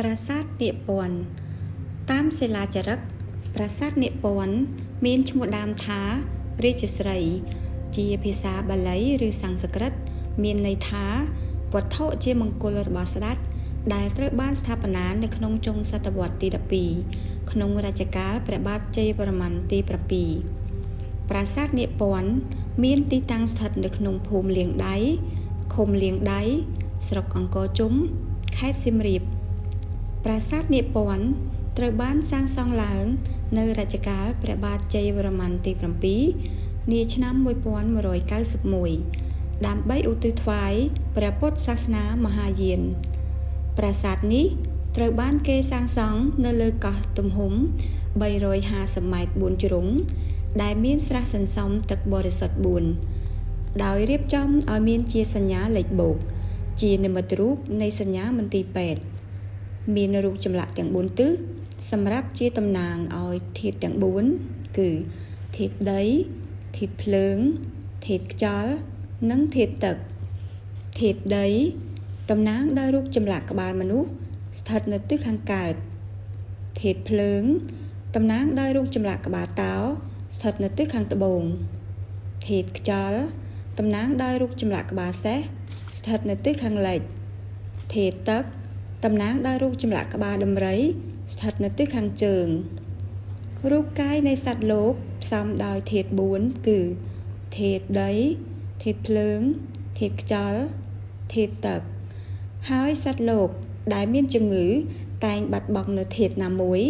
ប្រាសាទនាគពន្ធតាមសិលាចារឹកប្រាសាទនាគពន្ធមានឈ្មោះដើមថារាជស្រីជាភាសាបាលីឬសំស្ក្រឹតមានន័យថាវត្ថុជាមង្គលរបស់ស្ដេចដែលត្រូវបានស្ថាបនានៅក្នុងចុងសតវត្សទី12ក្នុងរជ្ជកាលព្រះបាទជ័យវរ្ម័នទី7ប្រាសាទនាគពន្ធមានទីតាំងស្ថិតនៅក្នុងភូមិលៀងដៃឃុំលៀងដៃស្រុកអង្គរជុំខេត្តសៀមរាបប្រាសាទនាគពន្ធត្រូវបានសាងសង់ឡើងនៅរជ្ជកាលព្រះបាទជ័យវរ្ម័នទី7នាឆ្នាំ1191ដើម្បីឧទ្ទិសថ្វាយព្រះពុទ្ធសាសនាមហាយានប្រាសាទនេះត្រូវបានគេសាងសង់នៅលើកោះទំហំ350ម៉ែត្រ4ជ្រុងដែលមានស្រះសន្សំទឹកបរិសុទ្ធ4ដោយរៀបចំឲ្យមានជាសញ្ញាលេខបូកជានិមិត្តរូបនៃសញ្ញាមន្ទីរពេទ្យមានរូបចម្លាក់ទាំង4ទិសសម្រាប់ជាតំណាងឲ្យធាតុទាំង4គឺធាតុដីធាតុភ្លើងធាតុខ្យល់និងធាតុទឹកធាតុដីតំណាងដោយរូបចម្លាក់ក្បាលមនុស្សស្ថិតនៅទិសខាងកើតធាតុភ្លើងតំណាងដោយរូបចម្លាក់ក្បាលតោស្ថិតនៅទិសខាងត្បូងធាតុខ្យល់តំណាងដោយរូបចម្លាក់ក្បាលសេះស្ថិតនៅទិសខាងលិចធាតុទឹកតំណាងដោយរូបចម្លាក់ក្បាលដំរីស្ថិតនៅទិសខាងជើងរូបកាយនៃសត្វលោកផ្សំដោយធាតុ4គឺធាតុដីធាតុភ្លើងធាតុខ្យល់ធាតុទឹកហើយសត្វលោកដែលមានជំងឺតែងបាត់បង់នូវធាតុណាមួយ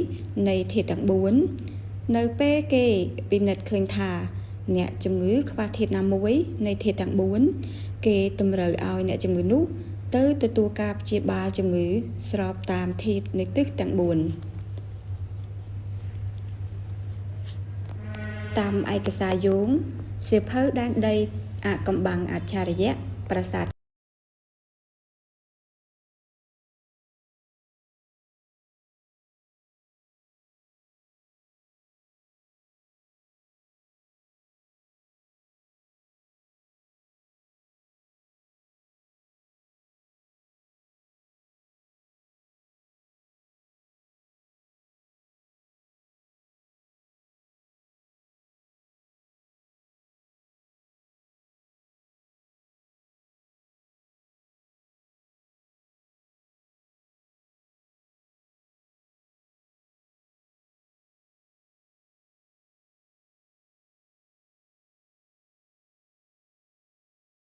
នៃធាតុទាំង4នៅពេលគេពិនិត្យឃើញថាអ្នកជំងឺខ្វះធាតុណាមួយនៃធាតុទាំង4គេតម្រូវឲ្យអ្នកជំងឺនោះទៅទទួលការព្យាបាលជំងឺស្របតាមធាតុនៃទិសទាំង4តាមឯកសារយោងសៀវភៅដែនដីអាថ៌កំបាំងអច្ឆរិយៈប្រាសាទ